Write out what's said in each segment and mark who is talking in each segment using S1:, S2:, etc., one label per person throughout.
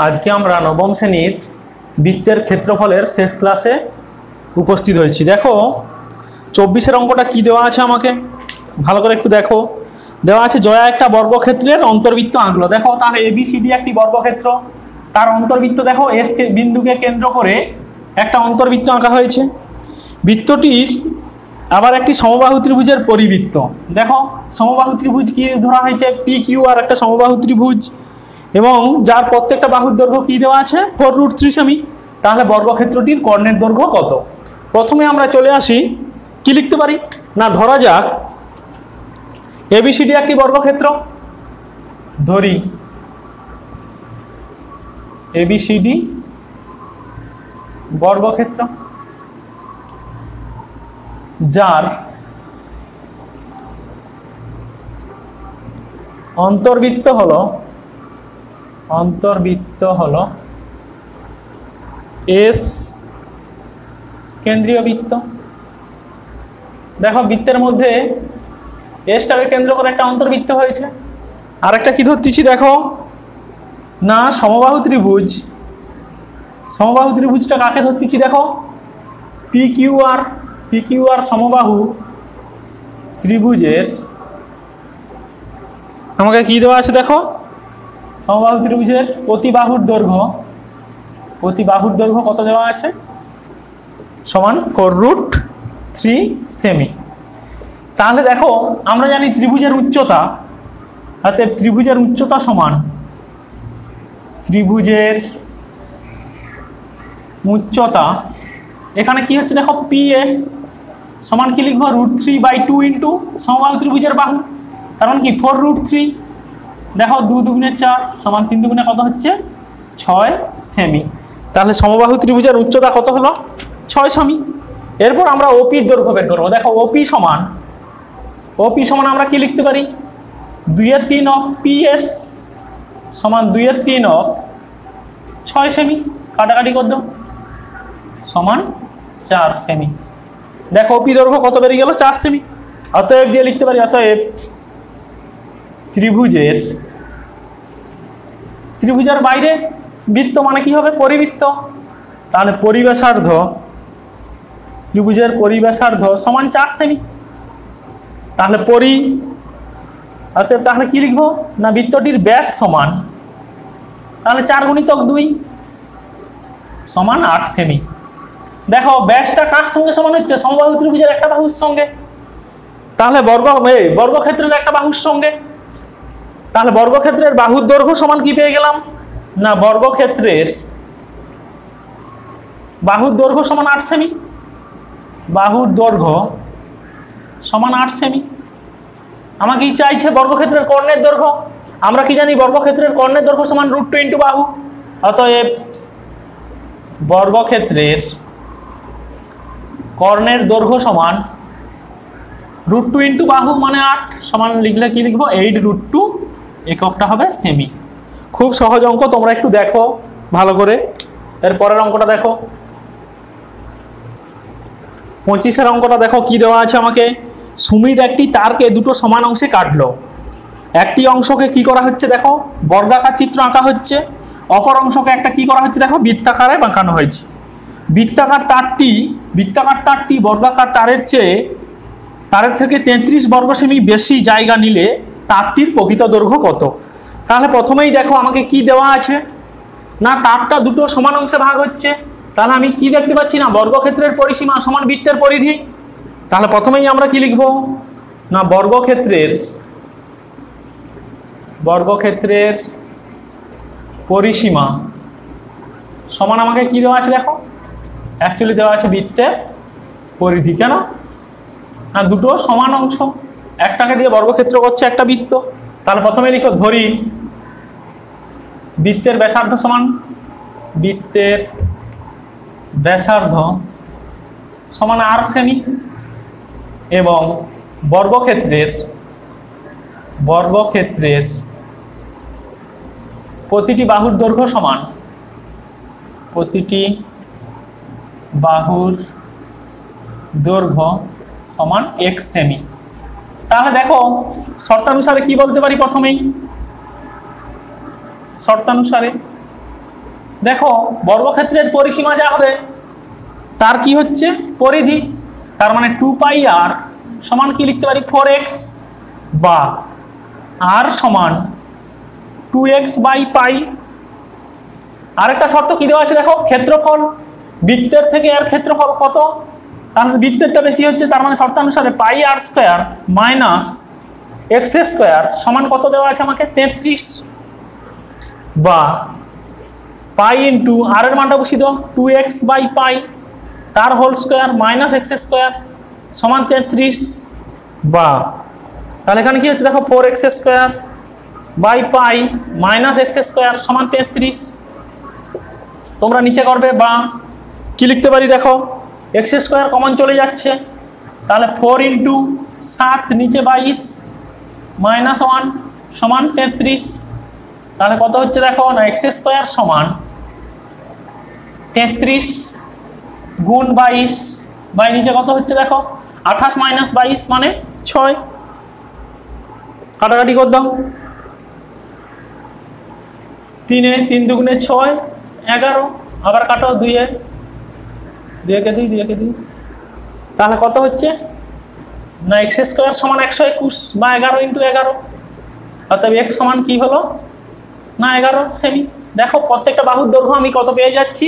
S1: আজকে আমরা নবম শ্রেণীর বৃত্তের ক্ষেত্রফলের শেষ ক্লাসে উপস্থিত হয়েছি। দেখো 24-এর অঙ্কটা কি দেওয়া আছে আমাকে ভালো করে একটু দেখো। দেওয়া আছে জয়া একটা বর্গক্ষেত্রের অন্তর্বৃত্ত আঁকলো। দেখো তাহলে এবিসিডি একটি বর্গক্ষেত্র, তার অন্তর্বৃত্ত দেখো এস বিন্দুকে কেন্দ্র করে একটা অন্তর্বৃত্ত আঁকা হয়েছে। বৃত্তটির আবার একটি সমবাহু ত্রিভুজের পরিবৃত্ত। দেখো সমবাহু ত্রিভুজ কি ধরা হয়েছে, পি কিউ আর একটা সমবাহু ত্রিভুজ, এবং যার প্রত্যেকটা বাহুর দৈর্ঘ্য কি দেওয়া আছে 4√3 সেমি। তাহলে বর্গক্ষেত্রটির কর্ণের দৈর্ঘ্য কত? প্রথমে আমরা চলে আসি, কি লিখতে পারি না, ধরা যাক এবিসিডি একটি বর্গক্ষেত্র, ধরি এবিসিডি বর্গক্ষেত্র, যার অন্তর্বৃত্ত হলো এস কেন্দ্রীয় বৃত্ত। দেখো বৃত্তের মধ্যে এসটাকে কেন্দ্র করে একটা অন্তর্বৃত্ত হয়েছে। আর একটা কি ধরতেছি দেখো না, সমবাহু ত্রিভুজ। সমবাহু ত্রিভুজটা কাকে ধরতেছি দেখো, পি কিউ আর সমবাহু ত্রিভুজের আমাকে কি দেওয়া আছে দেখো, সমবাহু ত্রিভুজের প্রতি বাহুর দৈর্ঘ্য কত দেওয়া আছে, সমান 4√3 সেমি। তাহলে দেখো আমরা জানি ত্রিভুজের উচ্চতা, অর্থাৎ ত্রিভুজের উচ্চতা সমান ত্রিভুজের উচ্চতা, এখানে কি হচ্ছে দেখো পিএস সমান কি লিখবো √3/2 ইন্টু সমবাহু ত্রিভুজের বাহু, কারণ কি 4√3। দেখো 2 দুগুণে 4 সমান 3 দুগুণে কত হচ্ছে 6 সেমি। তাহলে সমবাহু ত্রিভুজের উচ্চতা কত হলো 6 সেমি। এরপর আমরা ওপির দৈর্ঘ্য বের করবো। দেখো ওপি সমান আমরা কি লিখতে পারি, 2/3 অফ পিএস সমান 2/3 অফ 6 সেমি, কাটাকাটি করে দাও সমান 4 সেমি। দেখো ওপি দৈর্ঘ্য কত বেরিয়ে গেল 4 সেমি। অতএব দিয়ে লিখতে পারি, অতএব ত্রিভুজের বাইরে বৃত্ত মানে কি হবে পরিবৃত্ত। তাহলে পরিব্যাসার্ধ, ত্রিভুজের পরিব্যাসার্ধ সমান 4 সেমি। তাহলে অতএব তাহলে কি লিখবো না, বৃত্তটির ব্যাস সমান, তাহলে 4 গুণিতক 2 সমান 8 সেমি। দেখো ব্যাসটা কার সঙ্গে সমান হচ্ছে, সমবাহু ত্রিভুজের একটা বাহুর সঙ্গে। তাহলে বর্গক্ষেত্রের একটা বাহুর সঙ্গে। তাহলে বর্গক্ষেত্রের বাহুর দৈর্ঘ্য সমান কি পেয়ে গেলাম না, বর্গক্ষেত্রের বাহুর দৈর্ঘ্য সমান 8 সেমি। বাহুর দৈর্ঘ্য সমান 8 সেমি। আমাকে কি চাইছে বর্গক্ষেত্রের কর্ণের দৈর্ঘ্য। আমরা কি জানি বর্গক্ষেত্রের কর্ণের দৈর্ঘ্য সমান √2 ইন্টু বাহু। অতএব বর্গক্ষেত্রের কর্ণের দৈর্ঘ্য সমান √2 ইন্টু বাহু মানে 8 সমান লিখলে কি লিখবো 8√2, এককটা হবে সেমি। খুব সহজ অঙ্ক, তোমরা একটু দেখো ভালো করে। এর পরের অঙ্কটা দেখো 25-এর অঙ্কটা দেখো কি দেওয়া আছে আমাকে। সুমিত একটি তারকে দুটো সমান অংশে কাটলো। একটি অংশকে কি করা হচ্ছে দেখো বর্গাকার চিত্র আঁকা হচ্ছে, অপর অংশকে একটা কি করা হচ্ছে দেখো বৃত্তাকারে বাঁকানো হয়েছে। বৃত্তাকার তারটি বর্গাকার তারের থেকে 33 বর্গ সেমি বেশি জায়গা নিলে তারটির প্রকৃত দৈর্ঘ্য কত। তাহলে প্রথমেই দেখো আমাকে কি দেওয়া আছে না, তারটা দুটো সমান অংশে ভাগ হচ্ছে। তাহলে আমি কি দেখতে পাচ্ছি না, বর্গক্ষেত্রের পরিসীমা সমান বৃত্তের পরিধি। তাহলে প্রথমেই আমরা কি লিখব না, বর্গক্ষেত্রের পরিসীমা সমান আমাকে কি দেওয়া আছে দেখো, অ্যাকচুয়ালি দেওয়া আছে বৃত্তের পরিধি। কেন না, দুটো সমান অংশ, একটাকে দিয়ে বর্গক্ষেত্র করছে একটা বৃত্ত। তাহলে প্রথমে লিখো, ধরি বৃত্তের ব্যাসার্ধ সমান r সেমি, এবং বর্গক্ষেত্রের প্রতিটি বাহুর দৈর্ঘ্য সমান x সেমি। তাহলে দেখো শর্তানুসারে কি বলতে পারি, প্রথমেই শর্তানুসারে দেখো বর্গক্ষেত্রের পরিসীমা যা হবে তার কি হচ্ছে পরিধি, তার মানে 2πr সমান কি লিখতে পারি 4x বা r সমান 2x বাই পাই। আরেকটা শর্ত কি দেওয়া আছে দেখো, ক্ষেত্রফল বৃত্তের থেকে এর ক্ষেত্রফল কত, তার মানে বৃত্তেরটা বেশি হচ্ছে, তার মানে শর্তানুসারে পাই r square minus x square সমান কত দেওয়া আছে আমাকে 33 বা পাই ইন্টু আর এর মানটা বসিয়ে দাও 2x বাই পাই তার whole square minus x square সমান 33 বা তাহলে এখানে কি হচ্ছে দেখো 4x square by pi minus x square সমান 33। তোমরা নিচে করবে বা কি লিখতে পারি দেখো এক্স স্কোয়ার কমন চলে যাচ্ছে, তাহলে 4 ইন্টু 7 নিচে 22 মাইনাস 1 সমান 33। তাহলে কত হচ্ছে দেখো না এক্স স্কোয়ার সমান 33 গুণ 22 বাই নিচে কত হচ্ছে দেখো 28 মাইনাস 22 মানে 6, কাটাকাটি করে দাও 3 3 দুগুণে 6 11 আবার কাটো 2 কে 2 তাহলে কত হচ্ছে না এক্স স্কোয়ার সমান 121 বা 11 ইন্টু 11 অর্থাৎ এক্স সমান কি হলো না 11 সেমি। দেখো প্রত্যেকটা বাহুর দৈর্ঘ্য আমি কত পেয়ে যাচ্ছি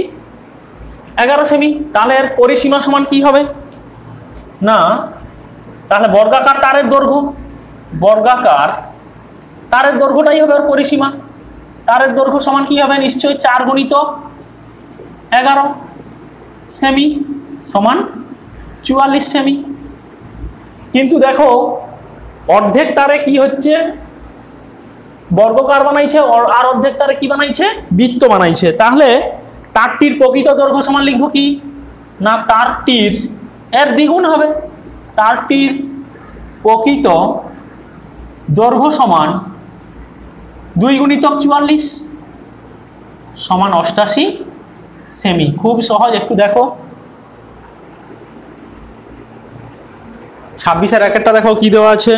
S1: 11 সেমি। তাহলে এর পরিসীমা সমান কি হবে না, তাহলে বর্গাকার তারের দৈর্ঘ্য, বর্গাকার তারের দৈর্ঘ্যটাই হবে ওর পরিসীমা। তারের দৈর্ঘ্য সমান কি হবে নিশ্চয়ই 4 গুণিত 11 সেমি সমান 44 সেমি। কিন্তু দেখো অর্ধেক তারে কি হচ্ছে বর্গকার বানাইছে আর অর্ধেক তারে কি বানাইছে বৃত্ত বানাইছে। তাহলে তারটির প্রকৃত দৈর্ঘ্য সমান লিখবো কি না তারটির এর দ্বিগুণ হবে, তারটির প্রকৃত দৈর্ঘ্য সমান 2 গুণিতক 44 সমান 88 সেমি। খুব সহজ, একটু দেখো 26-এর একটা দেখো কি দেওয়া আছে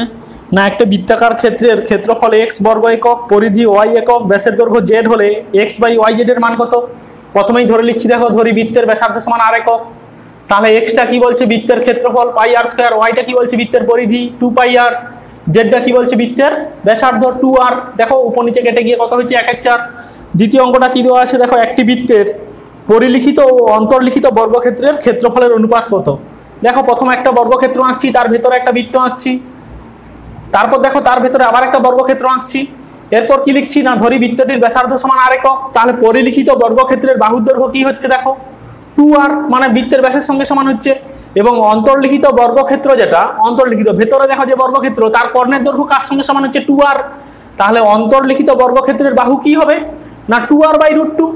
S1: না একটা বৃত্তাকার ক্ষেত্রের ক্ষেত্রফল x বর্গ একক, পরিধি y একক, ব্যাসের দৈর্ঘ্য z হলে x বাই yz এর মান কত। প্রথমেই ধরে লিখছি দেখো, ধরি বৃত্তের ব্যাসার্ধ সমান r একক, তাহলে xটা কি বলছে বৃত্তের ক্ষেত্রফল পাই আর স্কয়ার, yটা কি বলছে বৃত্তের পরিধি 2πr, জেডটা কি বলছে বৃত্তের ব্যাসার্ধ 2r। দেখো উপর নিচে কেটে গিয়ে কত হচ্ছে 1 1 4। দ্বিতীয় অঙ্কটা কি দেওয়া আছে দেখো, একটি বৃত্তের পরিলিখিত ও অন্তর্লিখিত বর্গক্ষেত্রের ক্ষেত্রফলের অনুপাত কত। দেখো প্রথমে একটা বর্গক্ষেত্র আঁকছি, তার ভেতরে একটা বৃত্ত আঁকছি, তারপর দেখো তার ভেতরে আবার একটা বর্গক্ষেত্র আঁকছি, এরপর কি লিখছি না ধরি বৃত্তটির ব্যাসার্ধ সমান r একক, তাহলে পরিলিখিত বর্গক্ষেত্রের বাহুর দৈর্ঘ্য কি হচ্ছে দেখো 2r মানে বৃত্তের ব্যাসের সঙ্গে সমান হচ্ছে, এবং অন্তর্লিখিত বর্গক্ষেত্র যেটা অন্তর্লিখিত ভেতরে দেখো যে বর্গক্ষেত্র তার কর্ণের দৈর্ঘ্য কার সঙ্গে সমান হচ্ছে 2r। তাহলে অন্তর্লিখিত বর্গক্ষেত্রের বাহু কি হবে না 2r বাই √2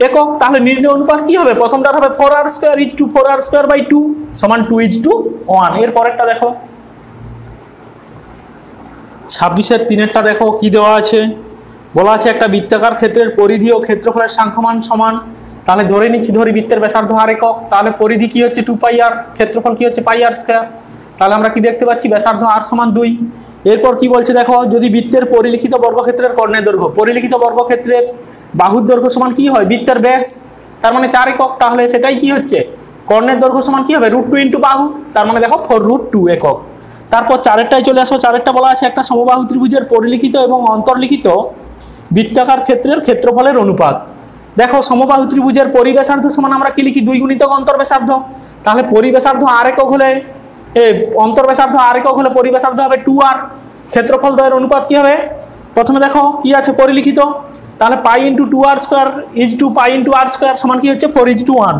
S1: একক। তাহলে নির্ণয় অনুপাত কি হবে, প্রথমটার হবে 4r square is to 4r square by 2 সমান 2:1। এর পরেরটা দেখো 26-এর 3-এরটা দেখো কি দেওয়া আছে, বলা আছে একটা বৃত্তাকার ক্ষেত্রের পরিধি ও ক্ষেত্রফলের সাংখ্যমান সমান। তাহলে ধরে নিচ্ছি ধরি বৃত্তের ব্যাসার্ধ r একক, তাহলে পরিধি কি হচ্ছে 2πr, ক্ষেত্রফল কি হচ্ছে πr স্কয়ার। তাহলে আমরা কি দেখতে পাচ্ছি ব্যাসার্ধ r সমান 2। এরপর কি বলছে দেখো, যদি বৃত্তের পরিলিখিত বর্গক্ষেত্রের কর্ণের দৈর্ঘ্য, পরিলিখিত বর্গক্ষেত্রের বাহুর দৈর্ঘ্য সমান কি হয় বৃত্তের ব্যাস, তার মানে 4 একক, তাহলে সেটাই কি হচ্ছে কর্ণের দৈর্ঘ্য সমান কি হবে √2 ইন্টু বাহু, তার মানে দেখো 4√2 একক। তারপর 4-এরটায় চলে আসো, 4-এরটা বলা আছে একটা সমবাহু ত্রিভুজের পরিলিখিত এবং অন্তর্লিখিত বৃত্তাকার ক্ষেত্রের ক্ষেত্রফলের অনুপাত। দেখো সমবাহু ত্রিভুজের পরিব্যাসার্ধ সমান আমরা কি লিখি 2 গুণিতক অন্তর্ব্যাসার্ধ, তাহলে পরিব্যাসার্ধ r একক হলে অন্তর্ব্যাসার্ধ r একক হলে পরিব্যাসার্ধ হবে 2r, ক্ষেত্রফল দ্বয়ের অনুপাত কি হবে প্রথমে দেখো কি আছে পরিলিখিত, তাহলে pi into 2r square is to pi into r square সমান কি হচ্ছে 4:1।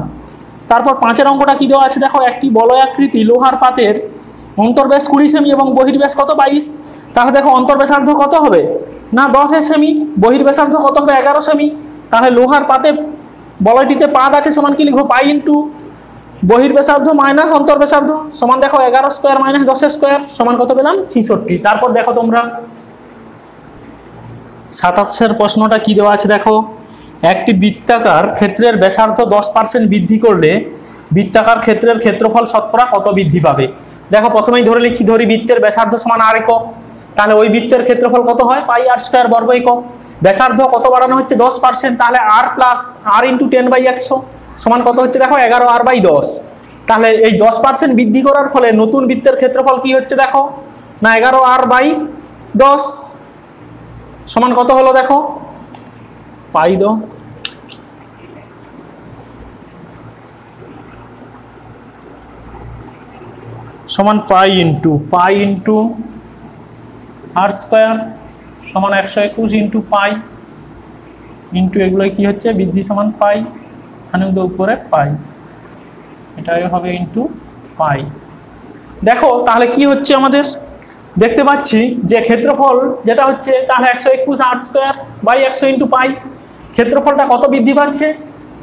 S1: তারপর 5-এর অঙ্কটা কি দেওয়া আছে দেখো, একটি বলয়াকৃতি লোহার পাতের অন্তর্ব্যাস 20 সেমি এবং বহির্ব্যাস কত 22। তাহলে দেখো অন্তর্ব্যাসার্ধ কত হবে না 10 সেমি, বহির্ব্যাসার্ধ কত হবে 11 সেমি। তাহলে লোহার পাতে বলয়টিতে পাত আছে সমান কি লিখবো পাই ইন্টু বহির্ব্যাসার্ধ মাইনাস অন্তর্ব্যাসার্ধ সমান দেখো 11 স্কয়ার মাইনাস 10 স্কয়ার সমান কত পেলাম 66। তারপর দেখো তোমরা 27-এর প্রশ্নটা কি দেওয়া আছে দেখো, একটি বৃত্তাকার ক্ষেত্রের ব্যাসার্ধ 10% বৃদ্ধি করলে বৃত্তাকার ক্ষেত্রের ক্ষেত্রফল শতকরা কত বৃদ্ধি পাবে। দেখো প্রথমেই ধরে নিচ্ছি ধরি বৃত্তের ব্যাসার্ধ সমান r একক, তাহলে ওই বৃত্তের ক্ষেত্রফল কত হয় পাই r স্কয়ার বর্গ একক। ব্যাসার্ধ কত বাড়ানো হচ্ছে 10%, তাহলে আর প্লাস আর ইন্টু 10/100 সমান কত হচ্ছে দেখো 11r/10। তাহলে এই 10% বৃদ্ধি করার ফলে নতুন বৃত্তের ক্ষেত্রফল কি হচ্ছে দেখো না 11r/10 সমান কত হলো দেখো পাই দো সমান পাই ইন্টু আর স্কোয়ার সমান 121 ইন্টু পাই ইন্টু এগুলো কি হচ্ছে বৃদ্ধি সমান পাই, এখানে উপরে পাই, এটাই হবে ইন্টু পাই। দেখো তাহলে কি হচ্ছে আমাদের দেখতে পাচ্ছি যে ক্ষেত্রফল যেটা হচ্ছে তাহলে 121 আর স্কোয়ার বাই 100 ইন্টু পাই, ক্ষেত্রফলটা কত বৃদ্ধি পাচ্ছে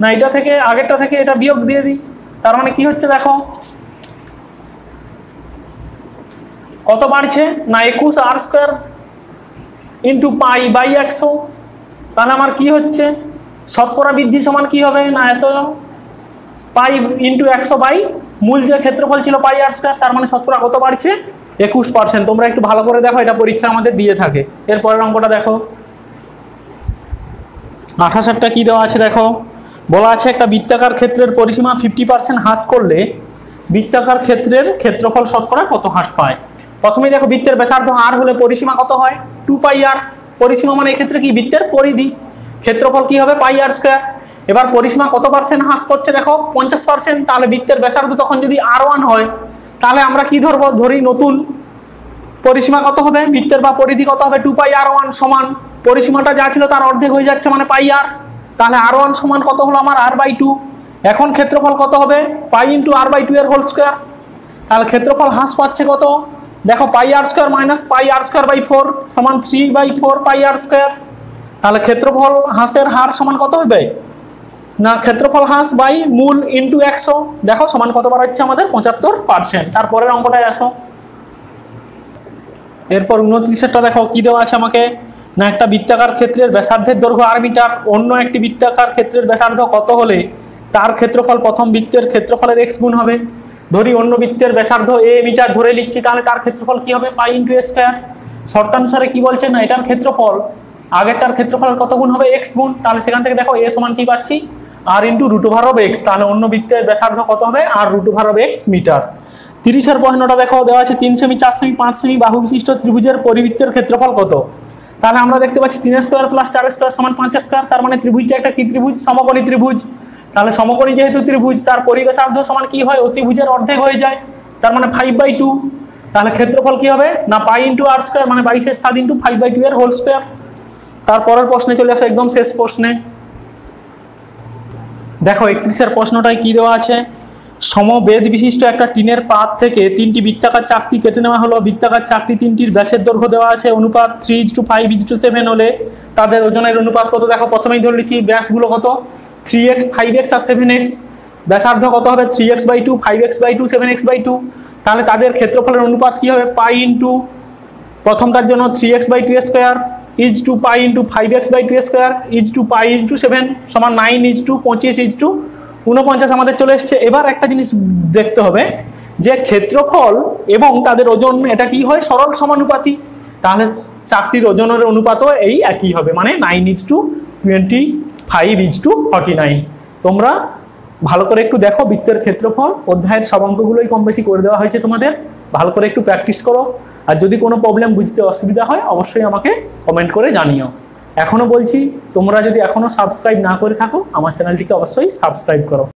S1: না এটা থেকে আগেরটা থেকে এটা বিয়োগ দিয়ে দিই, তার মানে কি হচ্ছে দেখো কত বাড়ছে না 21 আর স্কোয়ার ইন্টু পাই বাই 100। তাহলে আমার কি হচ্ছে শতকরা বৃদ্ধি সমান কি হবে না এত পাই ইন্টু 100 বাই মূল যে ক্ষেত্রফল ছিল পাই আর স্কোয়ার, তার মানে শতকরা কত বাড়ছে 21%। তোমরা একটু ভালো করে দেখো, এটা পরীক্ষা আমাদের দিয়ে থাকে। এরপরের অঙ্কটা দেখো 28টা কি দেওয়া আছে দেখো, বলা আছে একটা বৃত্তাকার ক্ষেত্রের পরিসীমা 50% হ্রাস করলে বৃত্তাকার ক্ষেত্রের ক্ষেত্রফল শতকরা কত হ্রাস পায়। প্রথমেই দেখো বৃত্তের ব্যাসার্ধ আর হলে পরিসীমা কত হয় 2πr, পরিসীমা মানে এক্ষেত্রে কি বৃত্তের পরিধি, ক্ষেত্রফল কি হবে পাই আর স্কোয়ার। এবার পরিসীমা কত পার্সেন্ট হ্রাস করছে দেখো 50%, তাহলে বৃত্তের ব্যাসার্ধ তখন যদি r1 হয় তাহলে আমরা কি ধরবো ধরি নতুন পরিসীমা কত হবে বৃত্তের বা পরিধি কত হবে 2πr1 সমান পরিসীমাটা যা ছিল তার অর্ধেক হয়ে যাচ্ছে মানে পাই আর, তাহলে r1 সমান কত হলো আমার r/2। এখন ক্ষেত্রফল কত হবে পাই ইন্টু r/2 এর হোল স্কোয়ার, তাহলে ক্ষেত্রফল হ্রাস পাচ্ছে কত দেখো pi r square minus pi r square by 4 সমান 3/4 পাই আর স্কোয়ার। তাহলে ক্ষেত্রফল হ্রাসের হার সমান কত হবে না ক্ষেত্রফল হ্রাস বাই মূল ইন্টু 100, দেখো সমান কত বার হচ্ছে আমাদের 75%। তারপরের অঙ্কটায় আসো, এরপর 29টা দেখো কি দেওয়া আছে আমাকে না একটা বৃত্তাকার ক্ষেত্রের ব্যাসার্ধের দৈর্ঘ্য r মিটার, অন্য একটি বৃত্তাকার ক্ষেত্রের ব্যাসার্ধ কত হলে তার ক্ষেত্রফল প্রথম বৃত্তের ক্ষেত্রফলের x গুণ হবে। ধরি অন্য বৃত্তের ব্যাসার্ধ a মিটার ধরে নিচ্ছি, তাহলে তার ক্ষেত্রফল কি হবে পাই ইন্টু a স্কোয়ার। শর্তানুসারে কি বলছে না এটার ক্ষেত্রফল আগেরটার ক্ষেত্রফলের কত গুণ হবে x গুণ, তাহলে সেখান থেকে দেখো a সমান কি পাচ্ছি r ইন্টু √x, তাহলে অন্য বৃত্তের ব্যাসার্ধ কত হবে r √x মিটার। 30-এর প্রশ্নটা দেখো দেওয়া আছে 3 সেমি 4 সেমি 5 সেমি বাহু বিশিষ্ট ত্রিভুজের পরিবৃত্তের ক্ষেত্রফল কত। তাহলে আমরা দেখতে পাচ্ছি 3 স্কোয়ার প্লাস 4 স্কোয়ার সমান 5 স্কোয়ার, তার মানে ত্রিভুজটা একটা কি ত্রিভুজ সমকোণী ত্রিভুজ। তাহলে সমকোণী যেহেতু ত্রিভুজ তার পরিব্যাসার্ধ সমান কি হয় অতিভুজের অর্ধেক হয়ে যায়, তার মানে 5/2। তাহলে ক্ষেত্রফল কি হবে না পাই ইন্টু আর স্কোয়ার মানে 22/7 ইন্টু 5/2 এর হোল স্কোয়ার। তারপরের প্রশ্নে চলে আসো একদম শেষ প্রশ্নে দেখো 31-এর প্রশ্নটায় কি দেওয়া আছে সমবেদ বিশিষ্ট একটা টিনের পাত থেকে 3টি বৃত্তাকার চাকতি কেটে নেওয়া হলো। বৃত্তাকার চাকতি 3টির ব্যাসের দৈর্ঘ্য দেওয়া আছে অনুপাত 3:5:7 হলে তাদের ওজনের অনুপাত কত। দেখো প্রথমেই ধরে নিচ্ছি ব্যাসগুলো কত 3x 5x আর 7x, ব্যাসার্ধ কত হবে 3x/2 5x/2 7x/2, তাহলে তাদের ক্ষেত্রফলের অনুপাত কি হবে পাই ইন্টু প্রথমটার জন্য 3x/2 square is to pi into 5x/2 square is to pi into 7 সমান 9:25:49 আমাদের চলে এসছে। এবার একটা জিনিস দেখতে হবে যে ক্ষেত্রফল এবং তাদের ওজন এটা কি হয় সরল সমানুপাতি, তাহলে চাকতির ওজনের অনুপাতও এই একই হবে মানে 9:25:49। তোমরা ভালো করে একটু দেখো বৃত্তের ক্ষেত্রফল অধ্যায়ের সব অঙ্কগুলোই কম বেশি করে দেওয়া হয়েছে তোমাদের, ভালো করে একটু প্র্যাকটিস করো। আর যদি কোনো প্রবলেম বুঝতে অসুবিধা হয় অবশ্যই আমাকে কমেন্ট করে জানিও। এখনও বলছি তোমরা যদি এখনও সাবস্ক্রাইব না করে থাকো আমার চ্যানেলটিকে অবশ্যই সাবস্ক্রাইব করো।